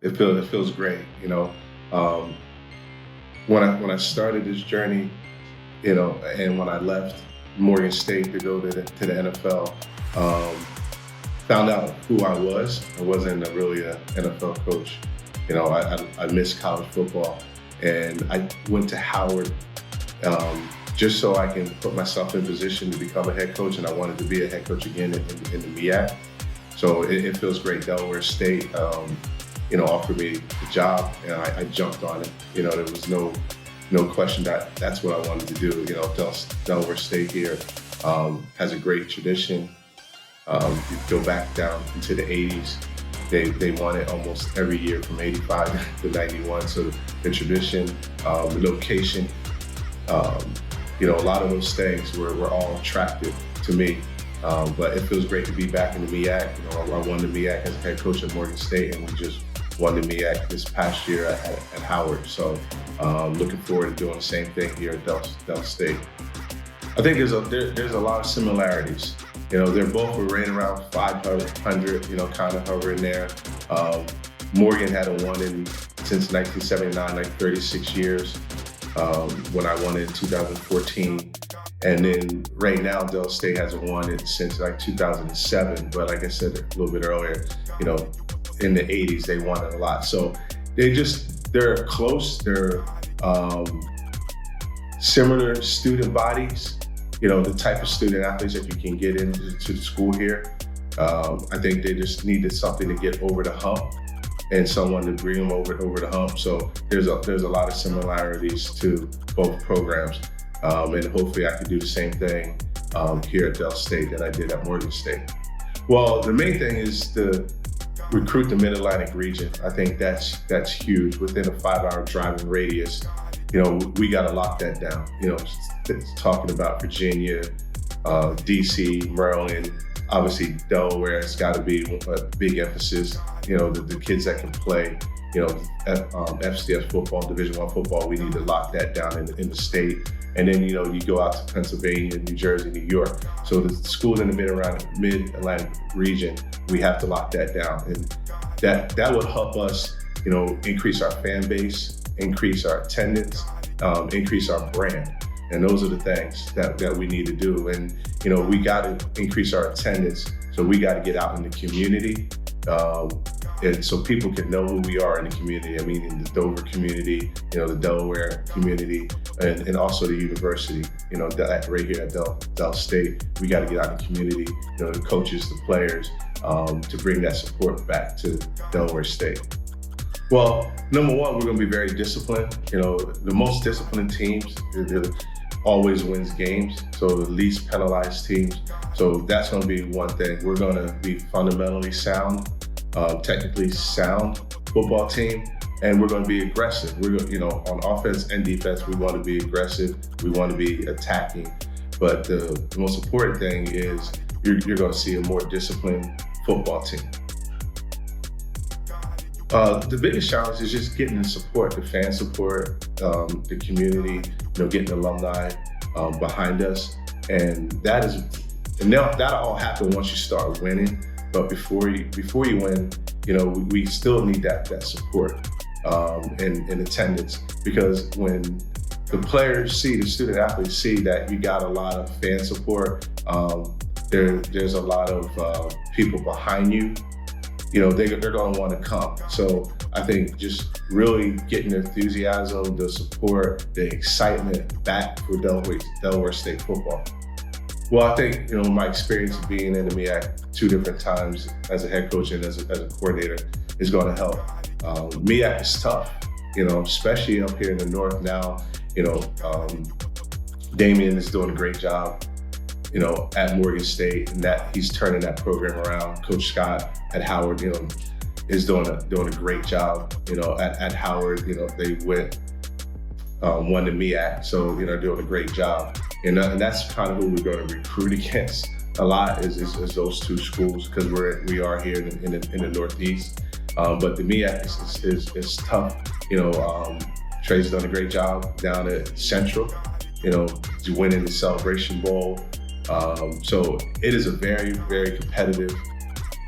it feels great. Um, when I started this journey, and when I left Morgan State to go to the NFL, um, found out who I was. I wasn't really an NFL coach. I missed college football, and I went to Howard just so I can put myself in position to become a head coach, and I wanted to be a head coach again in the MEAC. So it feels great. Delaware State, offered me the job, and I jumped on it. There was no question that that's what I wanted to do. Delaware State here has a great tradition. You go back down into the 80s. They won it almost every year from 85 to 91. So the tradition, the location, a lot of those things were all attractive to me. But it feels great to be back in the MEAC. I won the MEAC as a head coach at Morgan State, and we just won the MEAC this past year at Howard. So looking forward to doing the same thing here at Del State. I think there's a lot of similarities. They're both right around 500, kind of hovering there. Morgan hadn't won since 1979, like 36 years, when I won it in 2014. And then right now, Del State hasn't won it since like 2007. But like I said a little bit earlier, in the 80s, they won it a lot. So they're close. They're similar student bodies. The type of student athletes that you can get into the school here. I think they just needed something to get over the hump and someone to bring them over the hump. So there's a lot of similarities to both programs. And hopefully I can do the same thing here at Del State that I did at Morgan State. Well, the main thing is to recruit the Mid-Atlantic region. I think that's huge. Within a 5-hour driving radius, we got to lock that down. Talking about Virginia, DC, Maryland, obviously Delaware, it's got to be a big emphasis. The kids that can play, FCS football, Division I football, we need to lock that down in the state. And then, you go out to Pennsylvania, New Jersey, New York. So the schools in the Mid-Atlantic region, we have to lock that down. And that would help us, increase our fan base, increase our attendance, increase our brand. And those are the things that we need to do. And, we got to increase our attendance. So we got to get out in the community. And so people can know who we are in the community. I mean, in the Dover community, the Delaware community, and also the university, right here at Del State. We got to get out in the community, the coaches, the players, to bring that support back to Delaware State. Well, number one, we're going to be very disciplined. The most disciplined teams always wins games, so the least penalized teams. So that's going to be one thing. We're going to be fundamentally sound, technically sound football team, and we're going to be aggressive. We're on offense and defense, we want to be aggressive. We want to be attacking. But the most important thing is you're going to see a more disciplined football team. The biggest challenge is just getting the support, the fan support, the community, getting alumni behind us, and that'll all happen once you start winning. But before you win, we still need that support and attendance, because when the players see, the student athletes see that you got a lot of fan support, there's a lot of people behind you. They're going to want to come. So I think just really getting the enthusiasm, the support, the excitement back for Delaware State football. Well, I think, my experience of being in the MEAC 2 different times as a head coach and as a coordinator is going to help. MEAC is tough, especially up here in the north now. Damian is doing a great job, at Morgan State, and that he's turning that program around. Coach Scott at Howard, is doing a great job. At Howard, they won the MEAC, so doing a great job. And that's kind of who we're going to recruit against a lot is those 2 schools, because we are here in the Northeast. But the MEAC is tough. Trey's done a great job down at Central. Winning the Celebration Bowl. So it is a very, very competitive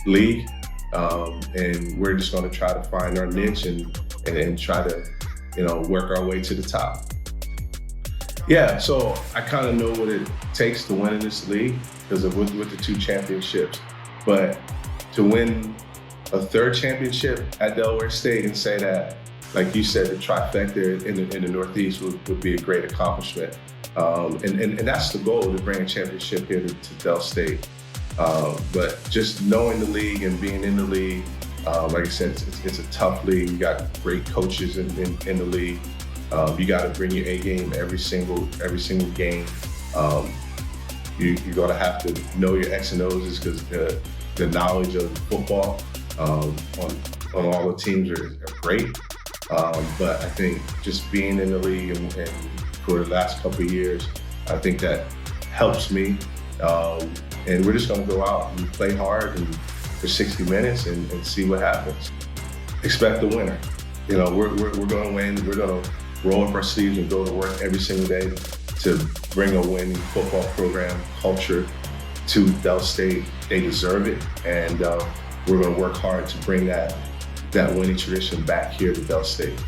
league. and we're just going to try to find our niche and try to, work our way to the top. Yeah, so I kind of know what it takes to win in this league because of with the 2 championships, but to win a 3rd championship at Delaware State and say that, like you said, the trifecta in the Northeast would be a great accomplishment. And that's the goal, to bring a championship here to Del State. But just knowing the league and being in the league, like I said, it's a tough league. You got great coaches in the league. You got to bring your A game every single game. You're going to have to know your X and O's because the knowledge of football on all the teams are great. But I think just being in the league and for the last couple of years, I think that helps me. And we're just going to go out and play hard and for 60 minutes and see what happens. Expect the winner. We're going to win. We're going to roll up our sleeves and go to work every single day to bring a winning football program culture to Del State. They deserve it, and we're going to work hard to bring that winning tradition back here to Del State.